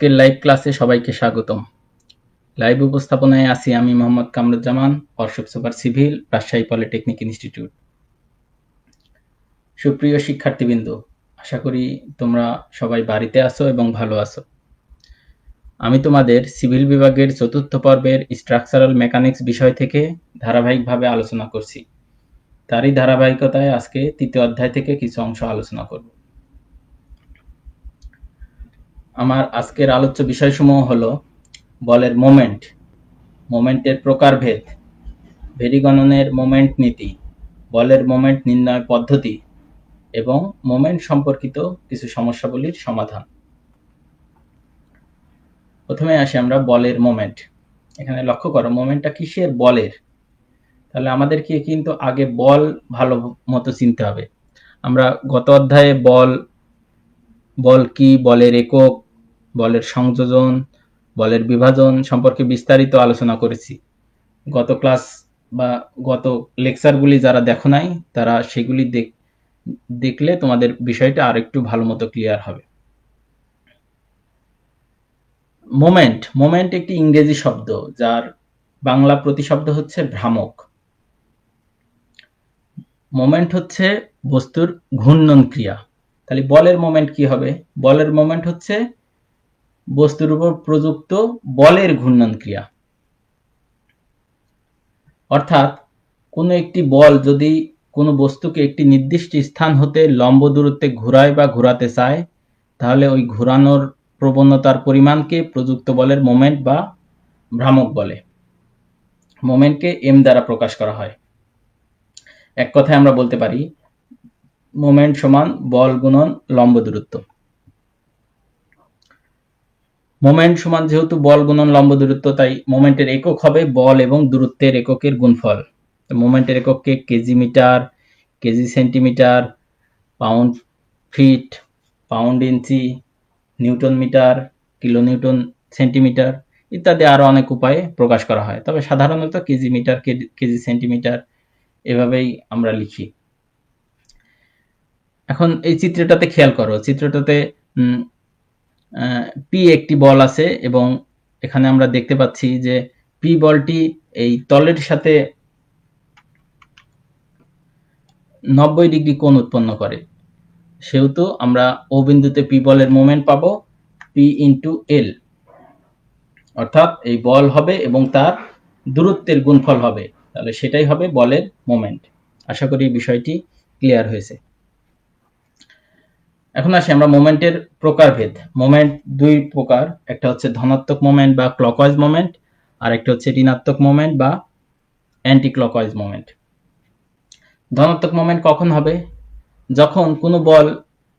আজকের লাইভ ক্লাসে সবাইকে স্বাগতম। লাইভ উপস্থাপনায় আছি আমি Mohammad Kamruzzaman, Ashok super civil, Rajshahi polytechnic institute. সুপ্রিয় শিক্ষার্থীবৃন্দ, আশা করি তোমরা সবাই বাড়িতে আছো এবং ভালো আছো। আমি তোমাদের সিভিল বিভাগের চতুর্থ পর্বের স্ট্রাকচারাল মেকানিক্স বিষয় থেকে ধারাবাহিকভাবে আলোচনা করছি। তারই ধারাবাহিকতায় আজকে তৃতীয় অধ্যায় থেকে কিছু অংশ আলোচনা করব। আমার আজকের আলোচ্য বিষয়সমূহ হলো বলের মোমেন্ট, মোমেন্টের প্রকারভেদ, ভেরি গণনের মোমেন্ট নীতি, বলের মোমেন্ট নির্ণয় পদ্ধতি এবং মোমেন্ট সম্পর্কিত কিছু সমস্যাবলীর সমাধান। প্রথমে আসি আমরা বলের মোমেন্ট। এখানে লক্ষ্য করো মোমেন্টটা কিসের? বলের। তাহলে আমাদেরকে কিন্তু আগে বল ভালো মতো চিনতে হবে। আমরা গত অধ্যায়ে বল কি, বলের একক, বলের সংযোজন, বলের বিভাজন সম্পর্কে বিস্তারিত আলোচনা করেছি। গত ক্লাস বা গত লেকচারগুলি যারা দেখো নাই তারা সেগুলি দেখলে তোমাদের বিষয়টা আরেকটু ভালো মতো ক্লিয়ার হবে। মোমেন্ট একটি ইংরেজি শব্দ যার বাংলা প্রতিশব্দ হচ্ছে ভ্রামক। মোমেন্ট হচ্ছে বস্তুর ঘূর্ণন ক্রিয়া। তাহলে বলের মোমেন্ট কি হবে? বলের মোমেন্ট হচ্ছে বস্তুর উপর প্রযুক্ত বলের ঘূর্ণন ক্রিয়া। অর্থাৎ কোনো একটি বল যদি কোনো বস্তুকে একটি নির্দিষ্ট স্থান হতে লম্ব দূরত্বে ঘোরায় বা ঘোরাতে চায়, তাহলে ওই ঘোরানোর প্রবণতার পরিমাণকে প্রযুক্ত বলের মোমেন্ট বা ভ্রামক বলে। মোমেন্টকে এম দ্বারা প্রকাশ করা হয়। এক কথায় আমরা বলতে পারি মোমেন্ট সমান বল গুণন লম্ব দূরত্ব। মোমেন্ট সমান যেহেতু বল গুণন লম্ব দূরত্ব, তাই মোমেন্টের একক হবে বল এবং দূরত্বের এককের গুণফল। মোমেন্টের এককে KG metre, KG centimetre, pound feet, pound inch, newton metre, kilo newton centimetre ইত্যাদি আরো অনেক উপায়ে প্রকাশ করা হয়। তবে সাধারণত কেজি মিটার, কেজি সেন্টিমিটার এভাবেই আমরা লিখি। এখন এই চিত্রটাতে খেয়াল করো, চিত্রটাতে পি একটি বল আছে এবং এখানে আমরা দেখতে পাচ্ছি যে পি বলটি এই তলের সাথে 90 ডিগ্রি কোণ উৎপন্ন করে। সেহেতু আমরা ও বিন্দুতে পি বলের মোমেন্ট পাবো পি ইন্টু এল, অর্থাৎ এই বল হবে এবং তার দূরত্বের গুণফল হবে, তাহলে সেটাই হবে বলের মোমেন্ট। আশা করি বিষয়টি ক্লিয়ার হয়েছে। এখন আসি আমরা মোমেন্টের প্রকারভেদ। মোমেন্ট দুই প্রকার, একটা হচ্ছে ধনাত্মক মোমেন্ট বা ক্লকওয়াইজ মোমেন্ট, আর একটা হচ্ছে ঋণাত্মক মোমেন্ট বা অ্যান্টি ক্লকওয়াইজ মোমেন্ট। ধনাত্মক মোমেন্ট কখন হবে? যখন কোনো বল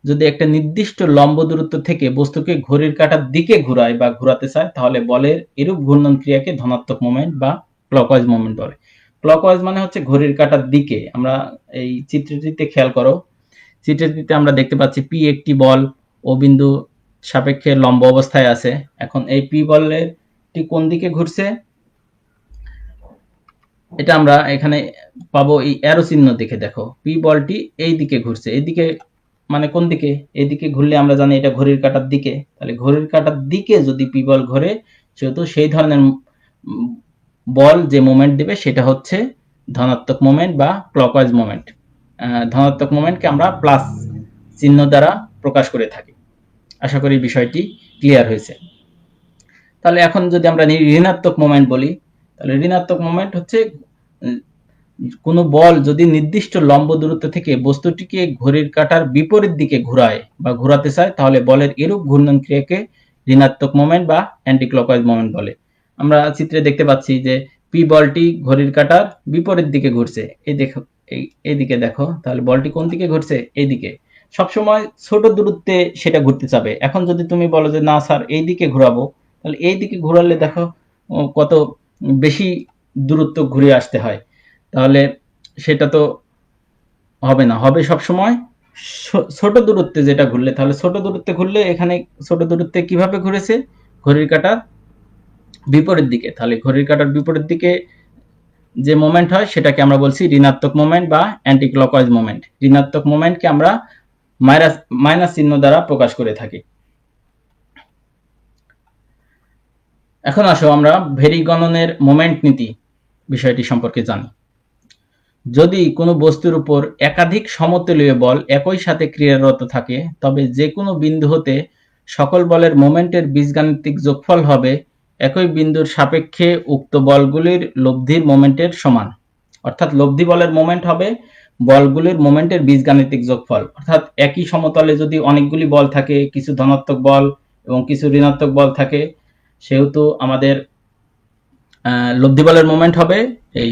যদি একটা নির্দিষ্ট লম্ব দূরত্ব থেকে বস্তুকে ঘড়ির কাঁটার দিকে ঘোরায় বা ঘোরাতে চায়, তাহলে বলের এরূপ ঘূর্ণন ক্রিয়াকে ধনাত্মক মোমেন্ট বা ক্লকওয়াইজ মোমেন্ট বলে। ক্লকওয়াইজ মানে হচ্ছে ঘড়ির কাঁটার দিকে। আমরা এই চিত্রটিতে খেয়াল করো, চিত্রটিতে আমরা দেখতে পাচ্ছি পি একটি বল ও বিন্দু সাপেক্ষে লম্ব অবস্থায় আছে। এখন এই পি বলটি কোন দিকে ঘুরছে এটা আমরা এখানে পাবো এই অ্যারো চিহ্ন দেখে। দেখো পি বলটি এই দিকে ঘুরছে, এইদিকে মানে কোন দিকে? এইদিকে ঘুরলে আমরা জানি এটা ঘড়ির কাঁটার দিকে। তাহলে ঘড়ির কাঁটার দিকে যদি পি বল ঘোরে, সেহেতু সেই ধরনের বল যে মোমেন্ট দেবে সেটা হচ্ছে ধনাত্মক মোমেন্ট বা ক্লকওয়াইজ মোমেন্ট। ধনাত্মক মোমেন্টকে আমরা প্লাস চিহ্ন দ্বারা প্রকাশ করে থাকি। আশা করি বিষয়টি ক্লিয়ার হয়েছে। তাহলে এখন যদি আমরা ঋণাত্মক মোমেন্ট বলি, তাহলে ঋণাত্মক মোমেন্ট হচ্ছে কোনো বল যদি নির্দিষ্ট লম্ব দূরত্ব থেকে বস্তুটিকে ঘড়ির কাঁটার বিপরীত দিকে ঘোরায় বা ঘোরাতে চায়, তাহলে বলের এরূপ ঘূর্ণন ক্রিয়াকে ঋণাত্মক মোমেন্ট বা অ্যান্টি ক্লকওয়াইজ মোমেন্ট বলে। আমরা চিত্রে দেখতে পাচ্ছি যে পি বলটি ঘড়ির কাঁটার বিপরীত দিকে ঘুরছে। এইদিকে দেখো, তাহলে বলটি কোন দিকে ঘুরছে? এইদিকে। সবসময় ছোট দূরত্বে সেটা ঘুরতে চাবে। এখন যদি তুমি বলো যে না স্যার এইদিকে ঘোরাবো, তাহলে এইদিকে ঘোরালে দেখো কত বেশি দূরত্ব ঘুরে আসতে হয়, তাহলে সেটা তো হবে না। হবে সবসময় ছোট দূরত্বে যেটা ঘুরলে। তাহলে ছোট দূরত্বে ঘুরলে এখানে ছোট দূরত্বে কিভাবে ঘুরেছে? ঘড়ির কাঁটার বিপরীত দিকে। তাহলে ঘড়ির কাঁটার বিপরীত দিকে যে মোমেন্ট হয় সেটাকে আমরা বলছি ঋণাত্মক মোমেন্ট বা অ্যান্টি ক্লকওয়াইজ মোমেন্ট। ঋণাত্মক মোমেন্টকে আমরা মাইনাস চিহ্ন দ্বারা প্রকাশ করে থাকি। এখন আসো আমরা ভেরি গণনের মোমেন্ট নীতি বিষয়টি সম্পর্কে জানি। যদি কোনো বস্তুর উপর একাধিক সমতলীয় বল একই সাথে ক্রিয়ারত থাকে, তবে যে কোনো বিন্দু হতে সকল বলের মোমেন্টের বীজগাণিতিক যোগফল হবে একই বিন্দুর সাপেক্ষে উক্ত বলগুলির লব্ধির মোমেন্টের সমান। অর্থাৎ লব্ধি বলের মোমেন্ট হবে বলগুলির মোমেন্টের বীজগাণিতিক যোগফল। অর্থাৎ একই সমতলে যদি অনেকগুলি বল থাকে, কিছু ধনাত্মক বল এবং কিছু ঋণাত্মক বল থাকে, সেহেতু আমাদের লব্ধি বলের মোমেন্ট হবে এই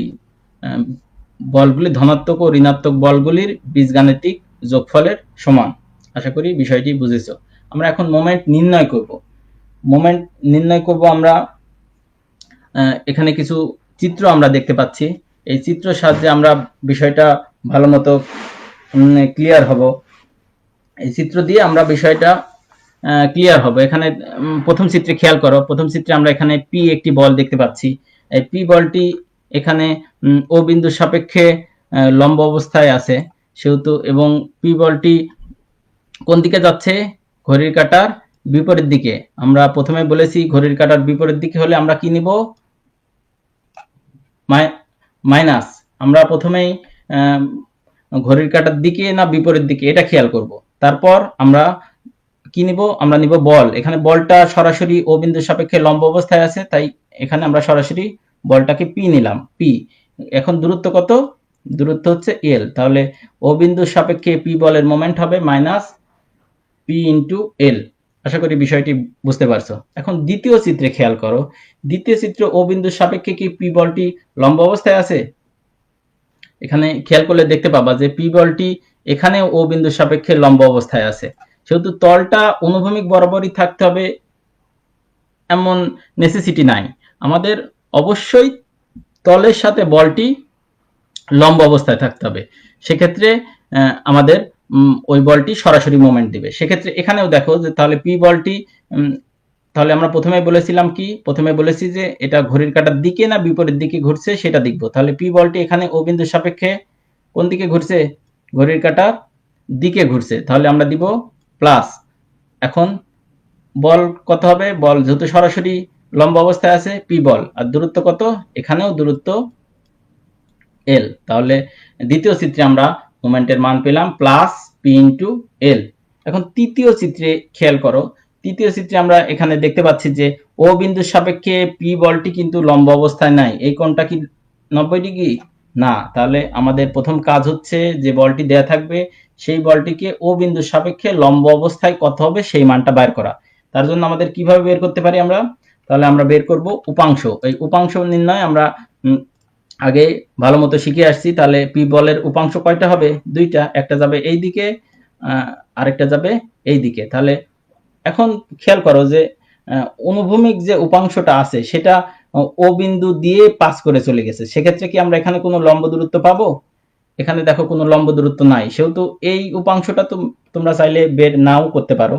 বলগুলি ধনাত্মক ও ঋণাত্মক বলগুলির বীজগাণিতিক যোগফলের সমান। আশা করি বিষয়টি বুঝেছো। আমরা এখন মোমেন্ট নির্ণয় করব। মোমেন্ট নির্ণয় করব আমরা, এখানে কিছু চিত্র আমরা দেখতে পাচ্ছি। এই চিত্রের সাহায্যে আমরা বিষয়টা ভালো মতো ক্লিয়ার হব। এই চিত্র দিয়ে আমরা বিষয়টা ক্লিয়ার হবে। এখানে প্রথম চিত্রে খেয়াল করো, প্রথম চিত্রে আমরা এখানে পি একটি বল দেখতে পাচ্ছি। এই পি বলটি এখানে ও বিন্দুর সাপেক্ষে লম্ব অবস্থায় আছে সেহেতু, এবং পি বলটি কোন দিকে যাচ্ছে? ঘড়ির কাঁটার বিপরীত দিকে। আমরা প্রথমে বলেছি ঘড়ির কাঁটার বিপরীত দিকে হলে আমরা কি নিব? মাইনাস। আমরা প্রথমেই ঘড়ির কাঁটার দিকে না বিপরীত দিকে এটা খেয়াল করব। তারপর আমরা কি নিব? আমরা নিব বল। এখানে বলটা সরাসরি ও বিন্দুর সাপেক্ষে লম্ব অবস্থায় আছে, তাই এখানে আমরা সরাসরি বলটাকে পি নিলাম, পি। এখন দূরত্ব কত? দূরত্ব হচ্ছে এল। তাহলে ও বিন্দুর সাপেক্ষে পি বলের মোমেন্ট হবে মাইনাস পি ইন্টু এল। আশা করি বিষয়টি বুঝতে পারছো। এখন দ্বিতীয় চিত্রে খেয়াল করো, দ্বিতীয় চিত্রে ও বিন্দুর সাপেক্ষে কি পি বলটি লম্ব অবস্থায় আছে? এখানে খেয়াল করলে দেখতে পাবা যে পি বলটি এখানে ও বিন্দুর সাপেক্ষে লম্ব অবস্থায় আছে, সেহেতু তলটা অনুভূমিক বরাবরই থাকতে হবে এমন নেসেসিটি নাই। আমাদের অবশ্যই তলের সাথে বলটি লম্ব অবস্থায় থাকতে হবে। সেক্ষেত্রে আমাদের ওই বলটি সরাসরি মোমেন্ট দিবে। সেক্ষেত্রে এখানেও দেখো যে তাহলে পি বলটি, তাহলে আমরা প্রথমে বলেছিলাম কি? প্রথমে বলেছি যে এটা ঘড়ির কাঁটার দিকে না বিপরীত দিকে ঘুরছে সেটা দেখব। তাহলে পি বলটি এখানে ও বিন্দুর সাপেক্ষে কোন দিকে ঘুরছে? ঘড়ির কাঁটার দিকে ঘুরছে, তাহলে আমরা দিব প্লাস। এখন বল কত হবে? বল যেহেতু সরাসরি লম্ব অবস্থায় আছে, পি বল। আর দূরত্ব কত? এখানেও দূরত্ব এল। তাহলে দ্বিতীয় চিত্রে আমরা মোমেন্টের মান পেলাম প্লাস পি ইন্টু এল। এখন তৃতীয় চিত্রে খেয়াল করো, তৃতীয় চিত্রে আমরা এখানে দেখতে পাচ্ছি যে ও বিন্দুর সাপেক্ষে পি বলটি কিন্তু লম্ব অবস্থায় নাই। এই কোণটা কি 90 ডিগ্রি? না। তাহলে আমাদের প্রথম কাজ হচ্ছে যে বলটি দেয়া থাকবে সেই বলটিকে ও বিন্দুর সাপেক্ষে লম্ব অবস্থায় কত হবে সেই মানটা বের করা। তার জন্য আমাদের কিভাবে বের করতে পারি আমরা? তাহলে আমরা বের করব উপাংশ। এই উপাংশ নির্ণয় আমরা আগে ভালো মতো শিখে আসছি। তাহলে পি বলের উপাংশ কয়টা হবে? দুইটা, একটা যাবে এই দিকে, আরেকটা যাবে এই দিকে। তাহলে এখন খেয়াল করো যে অনুভূমিক যে উপাংশটা আছে সেটা ও বিন্দু দিয়ে পাস করে চলে গেছে। সেক্ষেত্রে কি আমরা এখানে কোনো লম্ব দূরত্ব পাবো? এখানে দেখো কোনো লম্ব দূরত্ব নাই, সেহেতু এই উপাংশটা তো তোমরা চাইলে বের নাও করতে পারো,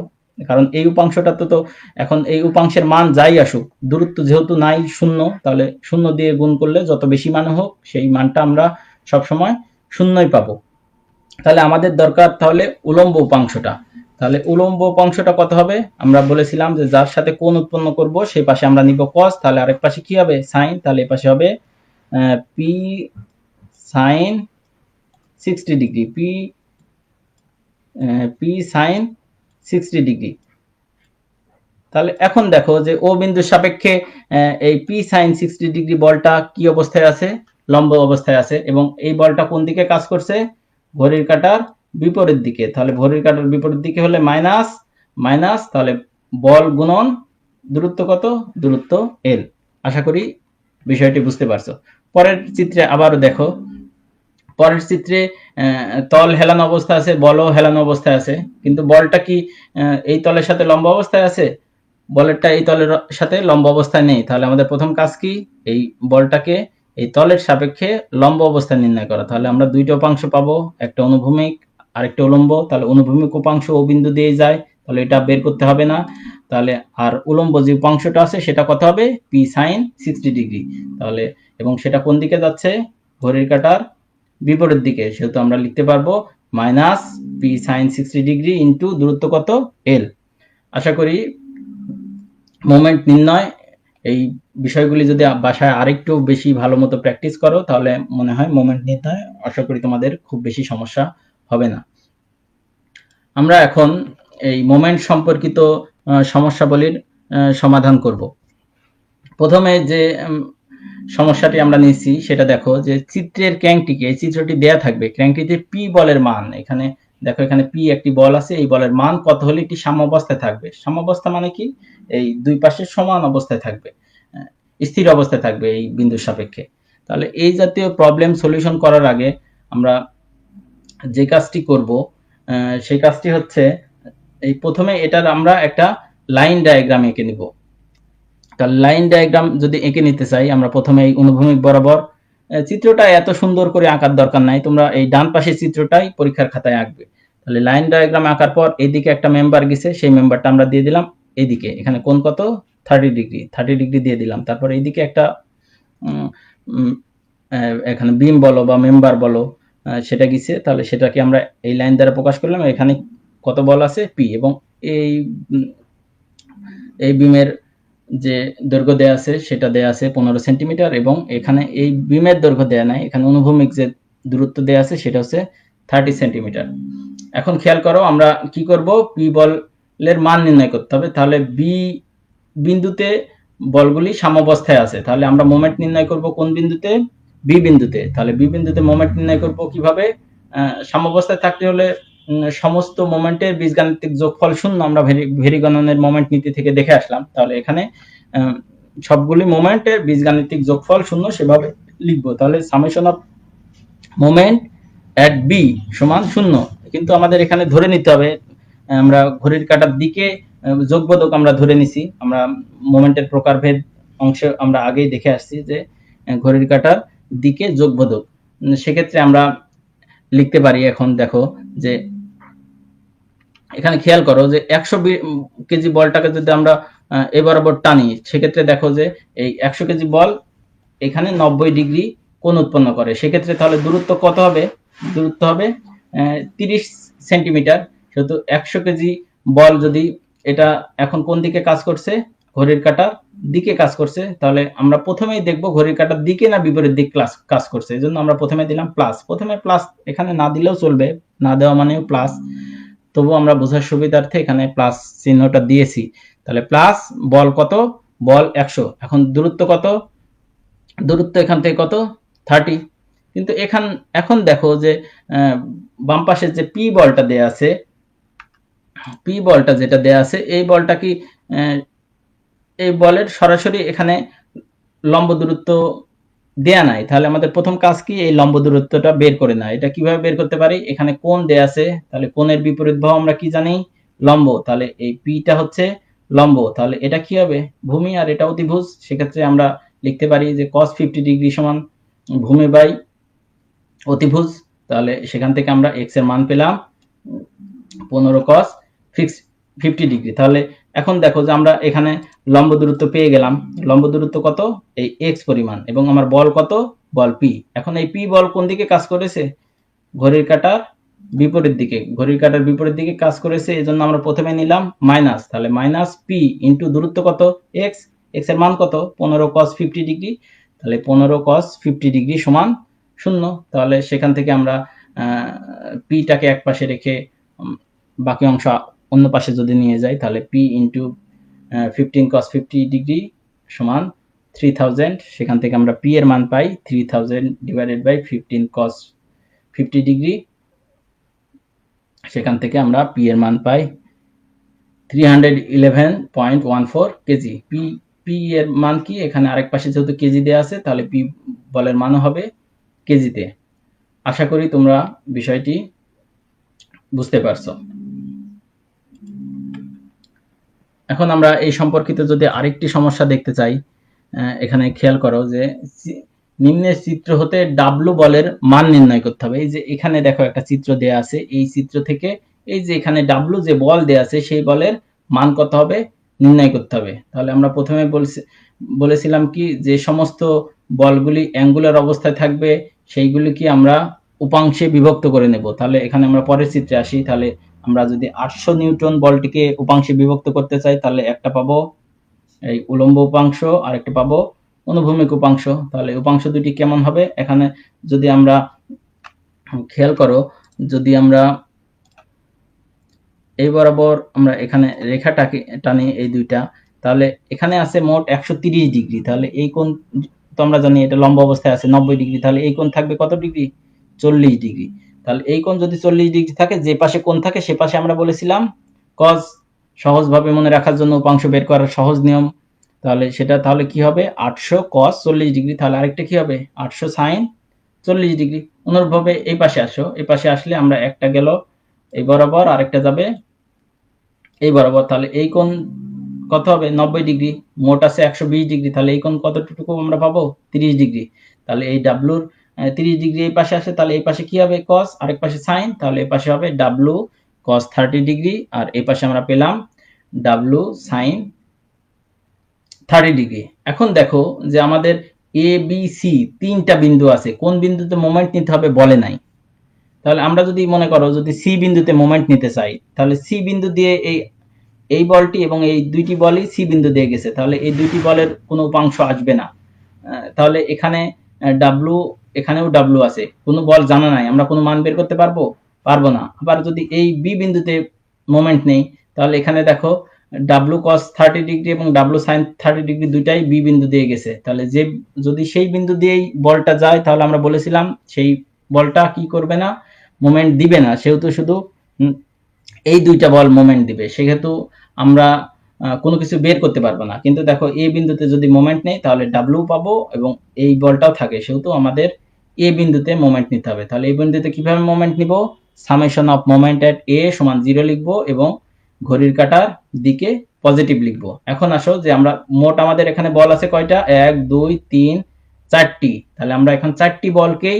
কারণ এই উপাংশটা তো এখন এই উপাংশের মান যাই আসুক, দূরত্ব যেহেতু নাই শূন্য, তাহলে শূন্য দিয়ে গুণ করলে যত বেশি মান হোক সেই মানটা আমরা সবসময় শূন্যই পাবো। তাহলে আমাদের দরকার তাহলে উলম্ব উপাংশটা। তাহলে উলম্ব উপাংশটা কত হবে? আমরা বলেছিলাম যে যার সাথে কোণ উৎপন্ন করব সেই পাশে আমরা নিব cos, তাহলে আরেক পাশে কি হবে? sin। তাহলে এই পাশে হবে p sin 60 degree, p sin 60 degree. তাহলে এখন দেখো যে ও বিন্দুর সাপেক্ষে এই p sin 60 ডিগ্রি বলটা কি অবস্থায় আছে? লম্ব অবস্থায় আছে, এবং এই বলটা কোন দিকে কাজ করছে? ঘড়ির কাঁটার বিপরীত দিকে। তাহলে ঘড়ির কাঁটার বিপরীত দিকে হলে মাইনাস মাইনাস, তাহলে বল গুণন দূরত্ব কত? দূরত্ব এল। আশা করি বিষয়টি বুঝতে পারছো। পরের চিত্রে আবারও দেখো, পরের চিত্রে তল হেলানো অবস্থা আছে, বলও হেলানো অবস্থায় আছে, কিন্তু বলটা কি এই তলের সাথে লম্ব অবস্থায় আছে? বলেরটা এই তলের সাথে লম্ব অবস্থায় নেই। তাহলে আমাদের প্রথম কাজ কি? এই বলটাকে এই তলের সাপেক্ষে লম্ব অবস্থায় নির্ণয় করা। তাহলে আমরা দুইটা উপাংশ পাবো, একটা অনুভূমিক আরেকটা উলম্ব। তাহলে অনুভূমিক উপাংশ ও বিন্দু দিয়ে যায়, তাহলে এটা বের করতে হবে না। তাহলে আর উলম্ব যে উপাংশটা আছে সেটা কত হবে? p sin 60 degree. তাহলে এবং সেটা কোন দিকে যাচ্ছে? ঘড়ির কাঁটার বিপরীত দিকে, সেহেতু আমরা লিখতে পারবো minus p sin 60 degree into দূরত্ব কত? l। আশা করি মোমেন্ট নির্ণয় এই বিষয়গুলি যদি বাসায় আরেকটু বেশি ভালো মতো প্র্যাকটিস করো তাহলে মনে হয় মোমেন্ট নির্ণয় আশা করি তোমাদের খুব বেশি সমস্যা হবে না। আমরা এখন এই মোমেন্ট সম্পর্কিত সমস্যাবলীর সমাধান করব। প্রথমে যে সমস্যাটি আমরা নিচ্ছি সেটা দেখো যে চিত্রের ক্র্যাঙ্কটিকে, এই চিত্রটি দেয়া থাকবে, ক্র্যাঙ্কটিতে পি বলের মান, এখানে দেখো এখানে পি একটি বল আছে, এই বলের মান কত হলে একটি সাম্যাবস্থায় থাকবে। সাম্যাবস্থা মানে কি, এই দুই পাশে সমান অবস্থায় থাকবে, স্থির অবস্থায় থাকবে এই বিন্দুর সাপেক্ষে। তাহলে এই জাতীয় প্রবলেম সলিউশন করার আগে আমরা যে কাজটি করব সেই কাজটি হচ্ছে এই প্রথমে এটার আমরা একটা লাইন ডায়াগ্রাম এঁকে নিব। তাহলে লাইন ডায়াগ্রাম যদি এঁকে নিতে চাই আমরা প্রথমে এই অনুভূমিক বরাবর, চিত্রটা এত সুন্দর করে আঁকার দরকার নাই, তোমরা এই ডান পাশের চিত্রটাই পরীক্ষার খাতায় আঁকবে। তাহলে লাইন ডায়াগ্রাম আঁকার পর এদিকে একটা মেম্বার গেছে, সেই মেম্বারটা আমরা দিয়ে দিলাম এদিকে, এখানে কোণ কত 30 ডিগ্রি দিয়ে দিলাম। তারপর এইদিকে একটা এখানে বিম বলো বা মেম্বার বলো সেটা গেছে, তাহলে সেটাকে আমরা এই লাইন দ্বারা প্রকাশ করলাম। এখানে কত বল আছে পি, এবং এই বিমের যে দৈর্ঘ্য দেয়া আছে সেটা দেয়া আছে 15 সেন্টিমিটার, এবং এখানে এই বিমের দৈর্ঘ্য দেয়া নাই, এখানে অনুভূমিক যে দূরত্ব দেয়া আছে সেটা হচ্ছে 30 সেন্টিমিটার। এখন খেয়াল করো আমরা কি করব, পি বলের মান নির্ণয় করতে হবে। তাহলে বি বিন্দুতে বলগুলি সাম্যাবস্থায় আছে, তাহলে আমরা মোমেন্ট নির্ণয় করব কোন বিন্দুতে, বি বিন্দুতে। তাহলে বি বিন্দুতে মোমেন্ট নির্ণয় করব কিভাবে, সাম্যাবস্থায় থাকতে হলে সমস্ত মোমেন্টের বীজগাণিতিক যোগফল 0 আমরা ভেরিগণনের মোমেন্ট নীতি থেকে দেখে আসলাম। তাহলে এখানে সবগুলি মোমেন্টের বীজগাণিতিক যোগফল 0 সেভাবে লিখব। তাহলে summation of moment at B সমান 0, কিন্তু আমাদের এখানে ধরে নিতে হবে, আমরা ঘড়ির কাঁটার দিকে যোগবোধক আমরা ধরে নিছি, আমরা মোমেন্টের প্রকারভেদ অংশে আমরা আগেই দেখে আসছি যে ঘড়ির কাঁটার দিকে যোগবোধক, সেক্ষেত্রে আমরা লিখতে পারি। এখন দেখো যে এখানে খেয়াল করো যে 100 কেজি বলটাকে যদি আমরা এ বরাবর টানি, সেক্ষেত্রে দেখো যে এই 100 কেজি বল এখানে 90 ডিগ্রি কোণ উৎপন্ন করে, সেক্ষেত্রে তাহলে দূরত্ব কত হবে, দূরত্ব হবে 30 সেন্টিমিটার। সেহেতু 100 কেজি বল যদি এটা এখন কোন দিকে কাজ করছে, ঘড়ির কাঁটার দিকে কাজ করছে, তাহলে আমরা প্রথমেই দেখব ঘড়ির কাঁটার দিকে না বিপরীত দিক কাজ করছে। এজন্য আমরা প্রথমে দিলাম প্লাস, প্রথমে প্লাস এখানে না দিলেও চলবে, না দেওয়া মানেও প্লাস, তবু আমরা বোঝার সুবিধার্থে এখানে প্লাস চিহ্নটা দিয়েছি। তাহলে প্লাস বল কত, বল 100, এখন দূরত্ব কত, দূরত্ব এখান থেকে কত 30। কিন্তু এখন দেখো যে বাম পাশে যে পি বলটা দেয়া আছে, পি বলটা যেটা দেয়া আছে এই বলটা কি এই বলের সরাসরি এখানে লম্ব দূরত্ব দেয়া নাই, তাহলে আমাদের প্রথম কাজ কি এই লম্ব দূরত্বটা বের করে না। এটা কিভাবে বের করতে পারি, এখানে কোণ দেয়া আছে, তাহলে কোণের বিপরীত বাহু আমরা কি জানি, লম্ব, তাহলে এই পিটা হচ্ছে লম্ব, তাহলে এটা কি হবে ভূমি আর এটা অতিভুজ, সেক্ষেত্রে আমরা লিখতে পারি যে cos 50 ডিগ্রি সমান ভূমি বাই অতিভুজ। তাহলে সেখান থেকে আমরা x এর মান পেলাম 15 cos 50 ডিগ্রি। তাহলে এখন দেখো যে আমরা এখানে লম্ব দূরত্ব পেয়ে গেলাম, লম্ব দূরত্ব কত এই x পরিমাণ, এবং আমার বল কত, বল p। এখন এই p বল কোন দিকে কাজ করেছে, ঘড়ির কাঁটার বিপরীত দিকে, ঘড়ির কাঁটার বিপরীত দিকে কাজ করেছে, এজন্য আমরা প্রথমে নিলাম মাইনাস, তাহলে মাইনাস p ইনটু দূরত্ব কত x, x এর মান কত 15 cos 50 ডিগ্রি, তাহলে 15 cos 50 ডিগ্রি সমান 0। তাহলে সেখান থেকে আমরা p টাকে এক পাশে রেখে বাকি অংশ অন্য পাশে যদি নিয়ে যাই, তাহলে p ইনটু 15 cos 50 ডিগ্রি সমান 3000, সেখান থেকে আমরা p এর মান পাই 3000 ডিভাইডেড বাই 15 cos 50 ডিগ্রি, সেখান থেকে আমরা p এর মান পাই 311.14 কেজি। p এর মান কি, এখানে আরেক পাশে যেহেতু কেজি দেয়া আছে, তাহলে p বলের মানও হবে কেজিতে। আশা করি তোমরা বিষয়টি বুঝতে পারছো। এখন আমরা এই সম্পর্কিত যদি আরেকটি সমস্যা দেখতে চাই, এখানে খেয়াল করো যে নিম্নের চিত্র হতে ডাব্লু বলের মান নির্ণয় করতে হবে। এই যে এখানে দেখো একটা চিত্র দেয়া আছে, এই চিত্র থেকে এই যে এখানে ডাব্লু যে বল দেয়া আছে সেই বলের মান কত হবে নির্ণয় করতে হবে। তাহলে আমরা প্রথমে বলেছিলাম কি যে সমস্ত বলগুলি অ্যাঙ্গুলার অবস্থায় থাকবে সেইগুলি কি আমরা উপাংশে বিভক্ত করে নেব। তাহলে এখানে আমরা পরের চিত্রে আসি, তাহলে আমরা যদি 800 নিউটন বলটিকে উপাংশে বিভক্ত করতে চাই, তাহলে একটা পাবো এই উলম্ব উপাংশ আর একটা পাবো অনুভূমিক উপাংশ। তাহলে উপাংশ দুটি কেমন হবে, এখানে যদি আমরা খেয়াল করো, যদি আমরা এই বরাবর আমরা এখানে রেখাটাকে টানি এই দুইটা, তাহলে এখানে আছে মোট 130 ডিগ্রি। তাহলে এই কোণ তো আমরা জানি এটা লম্ব অবস্থায় আছে 90 ডিগ্রি, তাহলে এই কোণ থাকবে কত ডিগ্রি, 40 ডিগ্রি। তাহলে এই কোণ যদি 40 ডিগ্রি থাকে, যে পাশে কোণ থাকে সে পাশে আমরা বলেছিলাম cos, সহজভাবে মনে রাখার জন্য উপাংশ বের করার সহজ নিয়ম, তাহলে সেটা তাহলে কি হবে 800 cos 40 ডিগ্রি। তাহলে আরেকটা কি হবে 800 sin 40 ডিগ্রি। অনুরূপভাবে এই পাশে আসো, এই পাশে আসলে আমরা একটা গেল এই বরাবর, আরেকটা যাবে এই বরাবর, তাহলে এই কোণ কত হবে 90 ডিগ্রি, মোট আছে 120 ডিগ্রি, তাহলে এই কোণ কতটুকু আমরা পাবো 30 ডিগ্রি। তাহলে এই ডাব্লুর 30 ডিগ্রি এই পাশে আসে, তাহলে এই পাশে কি হবে cos, আরেক পাশে sin, তাহলে এই পাশে হবে ডাব্লু cos 30 ডিগ্রি, আর এই পাশে আমরা পেলাম ডাব্লু sin 30 ডিগ্রি। এখন দেখো যে আমাদের এ বি সি তিনটা বিন্দু আছে, কোন বিন্দুতে মোমেন্ট নিতে হবে বলে নাই। তাহলে আমরা যদি মনে করো যদি সি বিন্দুতে মোমেন্ট নিতে চাই, তাহলে সি বিন্দু দিয়ে এই বলটি এবং এই দুইটি বলই সি বিন্দু দিয়ে গেছে, তাহলে এই দুইটি বলের কোনো উপাংশ আসবে না। তাহলে এখানে ডাব্লু, এখানেও ডাব্লু আছে, কোনো বল জানা নাই, আমরা কোনো মান বের করতে পারবো না। আবার যদি এই বি বিন্দুতে মোমেন্ট নেই, তাহলে এখানে দেখো ডাব্লু cos 30 ডিগ্রি এবং ডাব্লু sin 30 ডিগ্রি দুইটাই বি বিন্দু দিয়ে গেছে। তাহলে যে যদি সেই বিন্দু দিয়েই বলটা যায়, তাহলে আমরা বলেছিলাম সেই বলটা কি করবে না, মোমেন্ট দিবে না, সেহেতু শুধু এই দুইটা বল মোমেন্ট দিবে, সেহেতু আমরা কোনো কিছু বের করতে পারবো না। কিন্তু দেখো এ বিন্দুতে যদি মোমেন্ট নেই, তাহলে ডাব্লু পাবো এবং এই বলটাও থাকে, সেহেতু আমাদের এ বিন্দুতে মোমেন্ট নিতে হবে। তাহলে এই বিন্দুতে কিভাবে মোমেন্ট নিব, সামেশন অফ মোমেন্ট এট এ সমান 0 লিখবো এবং ঘড়ির কাঁটার দিকে পজিটিভ লিখবো। এখন আসো যে আমরা মোট আমাদের এখানে বল আছে কয়টা, 1 2 3 4টি। তাহলে আমরা এখন 4টি বলকেই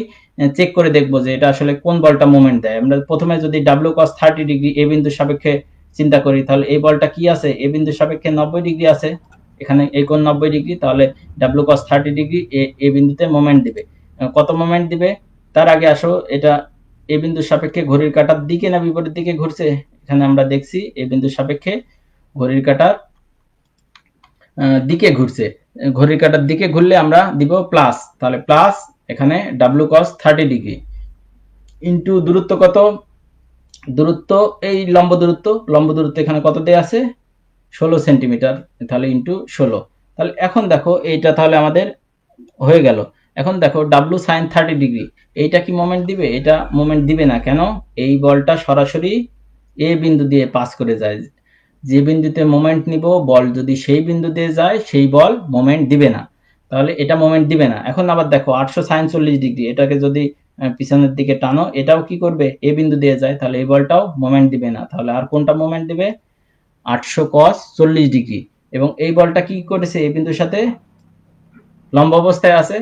চেক করে দেখবো যে এটা আসলে কোন বলটা মোমেন্ট দেয়। আমরা প্রথমে যদি ডাব্লু cos 30 ডিগ্রি এ বিন্দুর সাপেক্ষে চিন্তা করি, তাহলে এই বলটা কি আছে, এ বিন্দুর সাপেক্ষে 90 ডিগ্রি আছে, এখানে এই কোণ 90 ডিগ্রি, তাহলে ডাব্লু cos 30 ডিগ্রি এ বিন্দুতে মোমেন্ট দিবে। কত মোমেন্ট দিবে, তার আগে আসো এটা এ বিন্দুর সাপেক্ষে ঘড়ির কাঁটার দিকে না বিপরীত দিকে ঘুরছে, এখানে আমরা দেখছি এ বিন্দুর সাপেক্ষে ঘড়ির কাঁটার দিকে ঘুরছে। ঘড়ির কাঁটার দিকে ঘুরলে আমরা দিব প্লাস, তাহলে প্লাস এখানে ডাব্লু cos 30 ডিগ্রি ইন্টু দূরত্ব কত, দূরত্ব এই লম্ব দূরত্ব এখানে কত দেয়া আছে 16 সেন্টিমিটার, তাহলে ইন্টু 16। তাহলে এখন দেখো এইটা তাহলে আমাদের হয়ে গেল। এখন দেখো ডাব্লু sin 30 ডিগ্রি এইটা কি মোমেন্ট দিবে, এটা মোমেন্ট দিবে না, কেন, এই বলটা সরাসরি এ বিন্দু দিয়ে পাস করে যায়, যে বিন্দুতে মোমেন্ট নিব বল যদি সেই বিন্দু দিয়ে যায় সেই বল মোমেন্ট দিবে না, তাহলে এটা মোমেন্ট দিবে না। এখন আবার দেখো 800 sin 40 ডিগ্রি এটাকে যদি পিছনের দিকে টানো, এটাও কি করবে এ বিন্দু দিয়ে যায়, তাহলে এই বলটাও মোমেন্ট দিবে না। তাহলে আর কোনটা মোমেন্ট দিবে 800 cos 40 ডিগ্রি, এবং এই বলটা কি করেছে এ বিন্দুর সাথে লম্ব অবস্থায় আছে।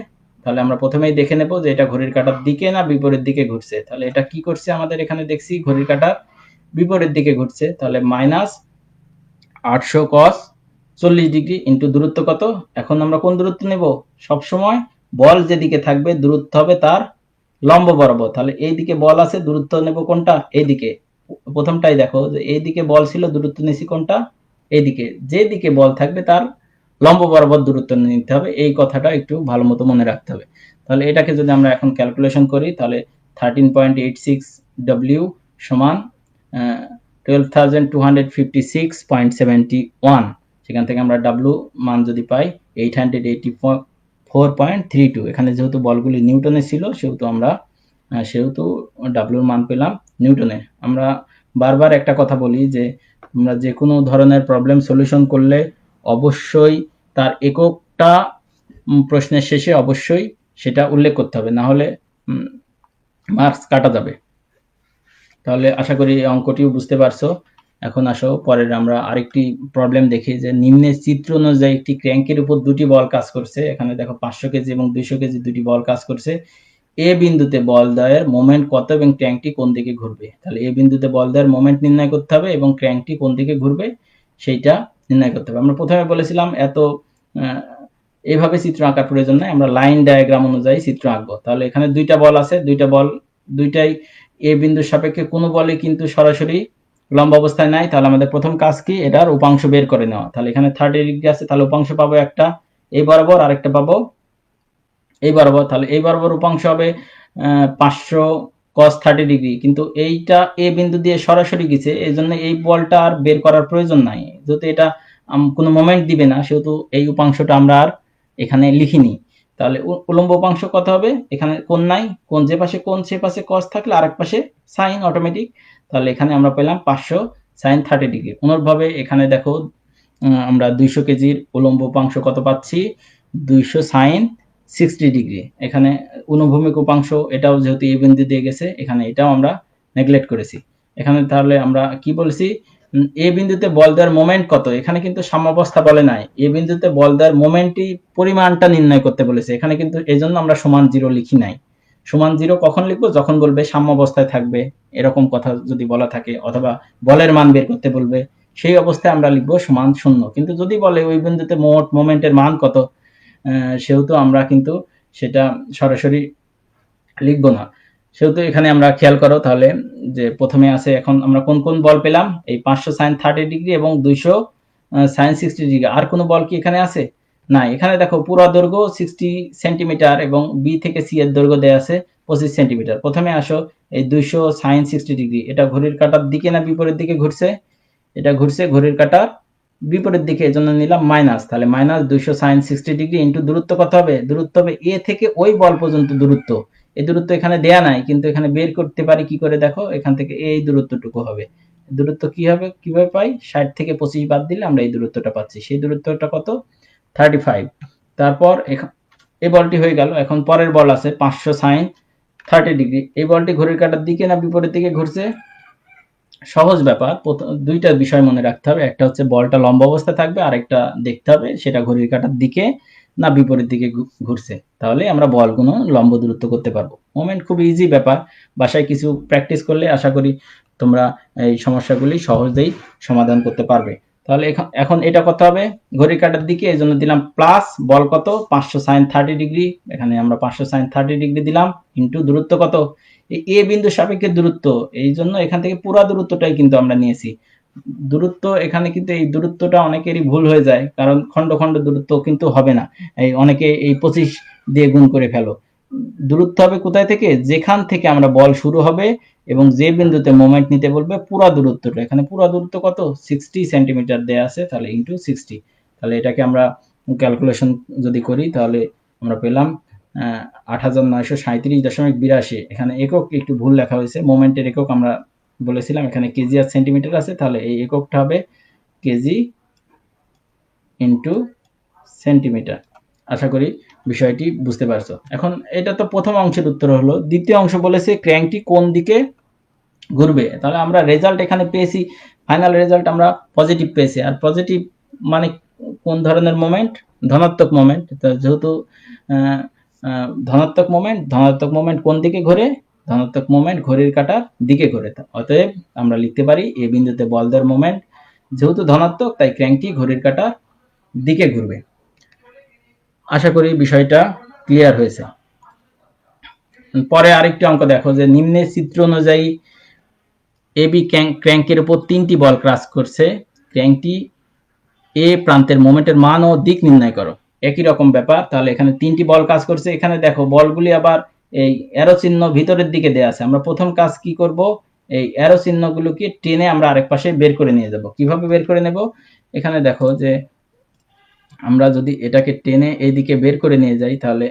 তাহলে আমরা প্রথমেই দেখে নেব যে এটা ঘড়ির কাঁটার দিকে না বিপরীত দিকে ঘুরছে। তাহলে এটা কি করছে, আমাদের এখানে দেখছি ঘড়ির কাঁটার বিপরীত দিকে ঘুরছে, তাহলে মাইনাস 800 cos 40 ডিগ্রি ইন্টু দূরত্ব কত, এখন আমরা কোন দূরত্ব নেব, সবসময় বল যেদিকে থাকবে দূরত্ব হবে তার লম্ব বরাবর। তাহলে এই দিকে বল আছে, দূরত্ব নেব কোনটা, এইদিকে। প্রথমটাই দেখো যে এইদিকে বল ছিল, দূরত্ব নিছি কোনটা, এইদিকে। যেদিকে বল থাকবে তার লম্ব বরাবর দূরত্ব নিতে হবে, এই কথাটা একটু ভালো মতো মনে রাখতে হবে। তাহলে এটাকে যদি আমরা এখন ক্যালকুলেশন করি, তাহলে 13.86 ডব্লিউ সমান 12,256.71, সেখান থেকে আমরা ডাব্লু মান যদি পাই 884.32। এখানে যেহেতু বলগুলি নিউটনে ছিল সেহেতু ডাব্লুর মান পেলাম নিউটনে। আমরা বারবার একটা কথা বলি যে আমরা যে কোনো ধরনের প্রবলেম সলিউশন করলে অবশ্যই তার এককটা প্রশ্নের শেষে অবশ্যই সেটা উল্লেখ করতে হবে, না হলে মার্কস কাটা যাবে। তাহলে আশা করি অঙ্কটিও বুঝতে পারছো। এখন আসো পরের আমরা আরেকটি প্রবলেম দেখি যে নিম্নের চিত্র অনুযায়ী একটি ক্র্যাঙ্কের উপর দুটি বল কাজ করছে। এখানে দেখো 500 কেজি এবং 200 কেজি দুটি বল কাজ করছে। এ বিন্দুতে বল দেওয়ার মোমেন্ট কত এবং ক্র্যাঙ্কটি কোন দিকে ঘুরবে। তাহলে এ বিন্দুতে বল দেওয়ার মোমেন্ট নির্ণয় করতে হবে এবং ক্র্যাঙ্কটি কোন দিকে ঘুরবে সেইটা নির্ণয় করতে হবে। আমরা প্রথমে বলেছিলাম এইভাবে চিত্র আঁকার প্রয়োজন নাই, আমরা লাইন ডায়াগ্রাম অনুযায়ী চিত্র আঁকবো। তাহলে এখানে দুইটা বল আছে, দুইটাই এ বিন্দুর সাপেক্ষে কোনো বলই কিন্তু সরাসরি লম্ব অবস্থায় নাই, তাহলে আমাদের প্রথম কাজ কি, এটার উপাংশ বের করে নেওয়া। তাহলে এখানে 30 ডিগ্রি আছে, তাহলে উপাংশ পাবো একটা এই বরাবর, আরেকটা পাবো এই বরাবর। তাহলে এই বরাবর উপাংশ হবে 500 cos 30 ডিগ্রি, কিন্তু এইটা এ বিন্দু দিয়ে সরাসরি গেছে, এই জন্য এই বলটা আর বের করার প্রয়োজন নাই। যেহেতু এটা কোনো মোমেন্ট দিবে না, সেহেতু এই উপাংশটা আমরা আর এখানে লিখিনি। তাহলে উলম্ব উপাংশ কত হবে, এখানে কোণ নাই, কোণ যে পাশে কোণ সে পাশে cos থাকলে আরেক পাশে sin অটোমেটিক। তাহলে এখানে আমরা পেলাম 500 sin 30 ডিগ্রি। অনুরূপভাবে এখানে দেখো আমরা 200 কেজির উলম্ব উপাংশ কত পাচ্ছি, 200 sin 60 ডিগ্রি। এখানে অনুভূমিক উপাংশ এটাও যেহেতু এই বিন্দু দিয়ে গেছে, এখানে এটাও আমরা নেগলেক্ট করেছি। এখানে তাহলে আমরা কি বলছি, এ বিন্দুতে বল দেওয়ার মোমেন্ট কত, এখানে কিন্তু সাম্যাবস্থা বলে নাই, এ বিন্দুতে বল দেওয়ার মোমেন্টই পরিমাণটা নির্ণয় করতে বলেছে। এখানে কিন্তু এই জন্য আমরা সমান 0 লিখি নাই। সমান 0 কখন লিখবো, যখন বলবে সাম্যাবস্থায় থাকবে, এরকম কথা যদি বলা থাকে, অথবা বলের মান বের করতে বলবে, সেই অবস্থায় আমরা লিখবো সমান 0। কিন্তু যদি বলে ওই বিন্দুতে মোট মোমেন্টের মান কত, সেহেতু আমরা কিন্তু সেটা সরাসরি লিখব না। সেহেতু এখানে আমরা খেয়াল করো তাহলে যে প্রথমে আছে, এখন আমরা কোন কোন বল পেলাম, এই 500 sin 30 ডিগ্রি এবং 200 sin 60 ডিগ্রি। আর কোনো বল কি এখানে আছে, না। এখানে দেখো পুরো দৈর্ঘ্য 60 সেন্টিমিটার এবং বি থেকে সি এর দৈর্ঘ্য দেয়া আছে 25 সেন্টিমিটার। প্রথমে আসো, এই 200 sin 60 ডিগ্রি, এটা ঘড়ির কাঁটার দিকে না বিপরীত দিকে ঘুরছে, এটা ঘুরছে ঘড়ির কাঁটার বিপরীত দিকে, এজন্য নিলাম মাইনাস। তাহলে মাইনাস 200 sin 60 ডিগ্রি ইন্টু দূরত্ব কত হবে, দূরত্ব হবে এ থেকে ওই বল পর্যন্ত দূরত্ব। এই দূরত্ব এখানে দেয়া নাই, কিন্তু এখানে বের করতে পারি কি করে, দেখো এখান থেকে এই দূরত্বটুকু হবে। দূরত্ব কি হবে, কিভাবে পাই, 60 থেকে 25 বাদ দিলে আমরা এই দূরত্বটা পাচ্ছি। সেই দূরত্বটা কত, 35। তারপর এই বলটি হয়ে গেল। এখন পরের বল আছে 500 sin 30 ডিগ্রি। এই বলটি ঘড়ির কাঁটার দিকে না বিপরীত দিকে ঘুরছে, সহজ ব্যাপার। দুইটা বিষয় মনে রাখতে হবে, একটা হচ্ছে বলটা লম্ব অবস্থায় থাকবে, আরেকটা দেখতে হবে সেটা ঘড়ির কাঁটার দিকে না বিপরীত দিকে ঘুরছে। তাহলে আমরা বলগুলো লম্ব দূরত্ব করতে পারবো। মোমেন্ট খুব ইজি ব্যাপার, বাসায় কিছু প্র্যাকটিস করলে আশা করি তোমরা এই সমস্যাগুলি সহজেই সমাধান করতে পারবে। তাহলে এখন এটা কত হবে, ঘড়ির কাঁটার দিকে, এই জন্য দিলাম প্লাস, বল কত 500 sin 30 ডিগ্রি, এখানে আমরা 500 sin 30 ডিগ্রি দিলাম, ইন্টু দূরত্ব কত, এ বিন্দুর সাপেক্ষে দূরত্ব, এই জন্য এখান থেকে পুরা দূরত্বটাই কিন্তু আমরা নিয়েছি। দূরত্ব এখানে কিন্তু এই দূরত্বটা অনেকেরই ভুল হয়ে যায়, কারণ খন্ড খন্ড দূরত্ব কিন্তু হবে না, এই অনেকে এই 25 দিয়ে গুণ করে ফেলো। দূরত্ব হবে কোথায় থেকে, যেখান থেকে আমরা বল শুরু হবে এবং যে বিন্দুতে মোমেন্ট নিতে বলবে পুরা দূরত্বটা, এখানে পুরা দূরত্ব কত 60 সেন্টিমিটার দেয়া আছে, তাহলে ইন্টু 60। তাহলে এটাকে আমরা ক্যালকুলেশন যদি করি, তাহলে আমরা পেলাম 8937.82। এখানে একক একটু ভুল লেখা হয়েছে, মোমেন্টের একক আমরা বলেছিলাম এখানে কেজি আর সেন্টিমিটার আছে, তাহলে এই এককটা হবে কেজি ইন্টু সেন্টিমিটার। আশা করি বিষয়টি বুঝতে পারছো। এখন এটা তো প্রথম অংশের উত্তর হলো। দ্বিতীয় অংশ বলেছে ক্র্যাঙ্কটি কোন দিকে ঘুরবে। তাহলে আমরা রেজাল্ট এখানে পেয়েছি, ফাইনাল রেজাল্ট আমরা পজিটিভ পেয়েছি। আর পজিটিভ মানে কোন ধরনের মোমেন্ট, ধনাত্মক মোমেন্ট। যেহেতু ধনাত্মক মোমেন্ট কোন দিকে ঘোরে, ধনাত্মক মোমেন্ট ঘড়ির কাঁটার দিকে ঘোরে। অতএব আমরা লিখতে পারি এ বিন্দুতে বল দেওয়ার মোমেন্ট যেহেতু ধনাত্মক, তাই ক্র্যাঙ্কটি ঘড়ির কাঁটার দিকে ঘুরবে। আশা করি বিষয়টা ক্লিয়ার হয়েছে। পরে আরেকটি অঙ্ক দেখো, যে নিম্নের চিত্র অনুযায়ী এবি ক্র্যাঙ্কের উপর 3টি বল ক্রাস করছে, ক্র্যাঙ্কটি এ প্রান্তের মোমেন্টের মান ও দিক নির্ণয় করো। একই রকম ব্যাপার। তাহলে এখানে 3টি বল কাজ করছে, এখানে দেখো বলগুলি আবার এই অ্যারো চিহ্ন ভিতরের দিকে দেয়া আছে। আমরা প্রথম কাজ কি করব, এই অ্যারো চিহ্নগুলোকে টেনে আমরা আরেক পাশে বের করে নিয়ে যাব। কিভাবে বের করে নেব, এখানে দেখো যে আমরা যদি এটাকে টেনে এইদিকে বের করে নিয়ে যাই, তাহলে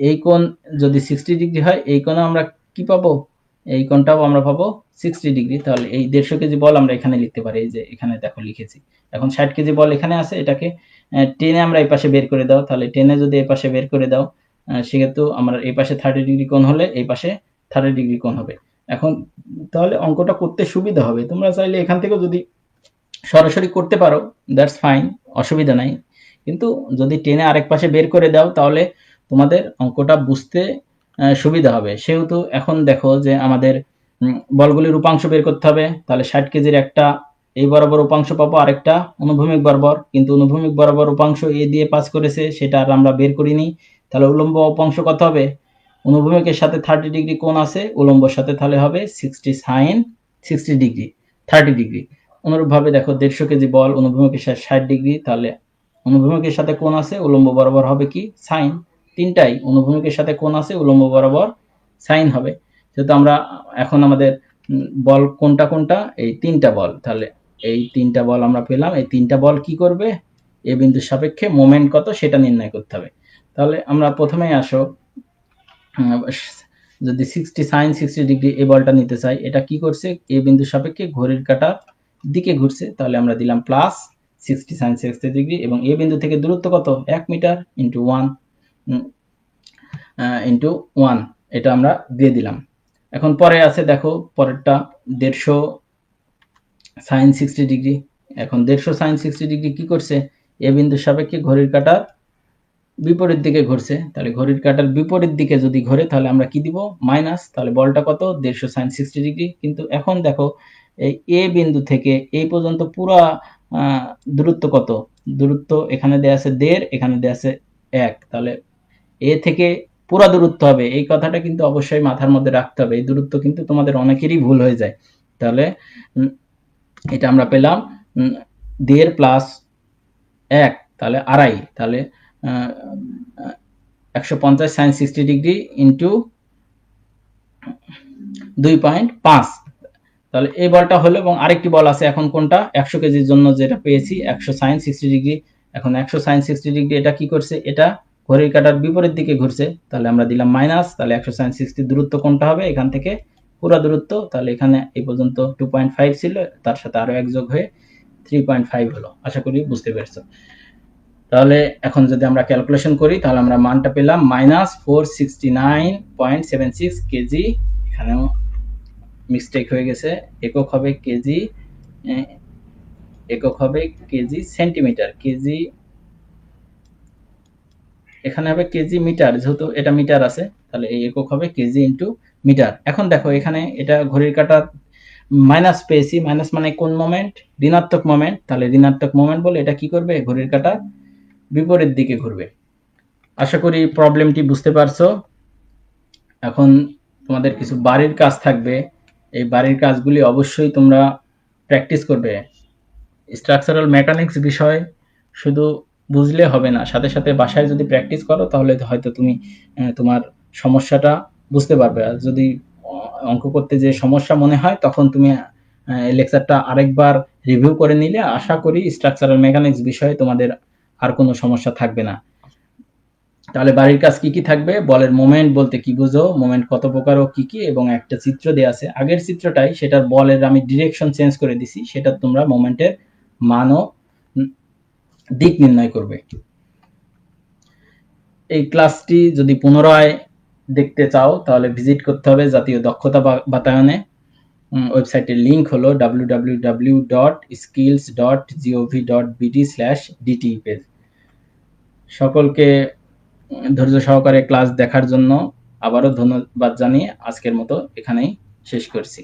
এই কোণ যদি 60 ডিগ্রি হয়, এই কোণে আমরা কি পাবো, এই কোণটাও আমরা পাবো 60 ডিগ্রি। তাহলে এই 150 কেজি বল আমরা এখানে লিখতে পারি, এই যে এখানে দেখো লিখেছি। এখন 60 কেজি বল এখানে আছে, এটাকে টেনে আমরা এই পাশে বের করে দাও। তাহলে টেনে যদি এই পাশে বের করে দাও, সেক্ষেত্রে আমরা এই পাশে 30 ডিগ্রি কোণ হলে এই পাশে 30 ডিগ্রি কোণ হবে। এখন তাহলে অঙ্কটা করতে সুবিধা হবে। তোমরা চাইলে এখান থেকেও যদি সরাসরি করতে পারো, দ্যাটস ফাইন, অসুবিধা নাই। কিন্তু যদি টেনে আরেক পাশে বের করে দাও, তাহলে তোমাদের অঙ্কটা বুঝতে সুবিধা হবে। সেহেতু এখন দেখো যে আমাদের বলগুলির উপাংশ বের করতে হবে। তাহলে 60 কেজির একটা এই বরাবর উপাংশ পাবো, আরেকটা অনুভূমিক বরাবর, কিন্তু অনুভূমিক বরাবর উপাংশ এ দিয়ে পাস করেছে, সেটা আর আমরা বের করিনি। তাহলে উলম্ব উপাংশ কত হবে, অনুভূমিকের সাথে 30 ডিগ্রি কোণ আছে, উলম্বর সাথে তাহলে হবে 60 sin 60 ডিগ্রি। 30 ডিগ্রি। অনুরূপভাবে দেখো 150 কেজি বল অনুভূমিকের সাথে 60 ডিগ্রি, তাহলে অনুভূমিকের সাথে কোণ আছে, উলম্ব বরাবর হবে কি সাইন। তিনটাই অনুভূমিকের সাথে কোণ আছে, উলম্ব বরাবর সাইন হবে। যেহেতু আমরা এখন আমাদের বল কোনটা কোনটা, এই তিনটা বল, তাহলে এই তিনটা বল আমরা পেলাম। এই তিনটা বল কি করবে, এ বিন্দুর সাপেক্ষে মোমেন্ট কত সেটা নির্ণয় করতে হবে। তাহলে আমরা প্রথমেই আসো, যদি 60 sin 60 ডিগ্রি এই বলটা নিতে চাই, এটা কি করছে, এ বিন্দুর সাপেক্ষে ঘড়ির কাঁটার দিকে ঘুরছে, তাহলে আমরা দিলাম প্লাস 60 sin 60 ডিগ্রি, এবং এ বিন্দু থেকে দূরত্ব কত, 1 মিটার ইন্টু 1 এটা আমরা দিয়ে দিলাম। এখন পরে আছে দেখো, পরেরটা 150 sin 60 ডিগ্রি। এখন 150 sin 60 ডিগ্রি কি করছে, এ বিন্দুর সাপেক্ষে ঘড়ির কাঁটার বিপরীত দিকে ঘুরছে, তাহলে ঘড়ির কাঁটার বিপরীত দিকে যদি ঘোরে তাহলে আমরা কি দিব, মাইনাস। তাহলে বলটা কত, 150 sin 60 ডিগ্রি। কিন্তু এখন দেখো এই এ বিন্দু থেকে এই পর্যন্ত পুরা দূরত্ব কত, দূরত্ব এখানে দেয়া আছে 1.5, এখানে দেয়া আছে 1, তাহলে এ থেকে পুরা দূরত্ব হবে, এই কথাটা কিন্তু অবশ্যই মাথার মধ্যে রাখতে হবে। এই দূরত্ব কিন্তু তোমাদের অনেকেরই ভুল হয়ে যায়। তাহলে এটা আমরা পেলাম 1.5 প্লাস 1, তাহলে 2.5, তাহলে 150 sin 60 ডিগ্রি ইন্টু 2.5, তাহলে এই বলটা হলো। এবং আরেকটি বল আছে, এখন কোনটা, 100 কেজির জন্য যেটা পেয়েছি 100 sin 60 ডিগ্রি। এখন 100 sin 60 ডিগ্রি এটা কি করছে, এটা ঘড়ির কাঁটার বিপরীত দিকে ঘুরছে, তাহলে আমরা দিলাম মাইনাস। তাহলে 100 sin 60 দূরত্ব কোনটা হবে, এখান থেকে পুরো দূরত্ব, তাহলে এখানে এই পর্যন্ত 2.5 ছিল, তার সাথে আরো এক যোগ হয়ে 3.5 হলো। আশা করি বুঝতে পেরেছো। তাহলে এখন যদি আমরা ক্যালকুলেশন করি, তাহলে আমরা মানটা পেলাম -469.76 কেজি। এখানেও মিস্টেক হয়ে গেছে, একক হবে কেজি, একক হবে কেজি সেন্টিমিটার, কেজি এখানে হবে কেজি মিটার, যেহেতু এটা মিটার আছে, তাহলে এই একক হবে কেজি ইন্টু মিটার। এখন দেখো এখানে এটা ঘড়ির কাঁটার মাইনাস পেয়েছি, মাইনাস মানে কোন মোমেন্ট, ঋণাত্মক মোমেন্ট, তাহলে ঋণাত্মক মোমেন্ট বলে এটা কি করবে, ঘড়ির কাঁটার বিপরীত দিকে ঘুরবে। আশা করি প্রবলেমটি বুঝতে পারছো। এখন তোমাদের কিছু বাড়ির কাজ থাকবে, এই বাড়ির কাজগুলি অবশ্যই তোমরা প্র্যাকটিস করবে। স্ট্রাকচারাল মেকানিক্স বিষয় শুধু বুঝলে হবে না, সাথে সাথে বাসায় যদি প্র্যাকটিস করো তাহলে হয়তো তুমি তোমার সমস্যাটা বুঝতে পারবে। আর যদি অঙ্ক করতে যে সমস্যা মনে হয়, তখন তুমি লেকচারটা আরেকবার রিভিউ করে নিলে আশা করি স্ট্রাকচারাল মেকানিক্স বিষয়ে তোমাদের আর কোনো সমস্যা থাকবে না। তাহলে বাড়ির কাজ কি কি থাকবে, বলের মোমেন্ট বলতে কি বুঝো, মোমেন্ট কত প্রকার ও কি কি, এবং একটা চিত্র দেওয়া আছে আগের চিত্রটাই, সেটার বলের আমি ডিরেকশন চেঞ্জ করে দিছি, সেটা তোমরা মোমেন্টের মান ও দিক নির্ণয় করবে। এই ক্লাসটি যদি পুনরায় দেখতে চাও তাহলে ভিজিট করতে হবে জাতীয় দক্ষতা বাতায়নে। ওয়েবসাইটের লিংক হলো www.skills.gov.bd/dt পেজ। সকলকে ধৈর্য সহকারে ক্লাস দেখার জন্য আবারও ধন্যবাদ জানিয়ে আজকের মতো এখানেই শেষ করছি।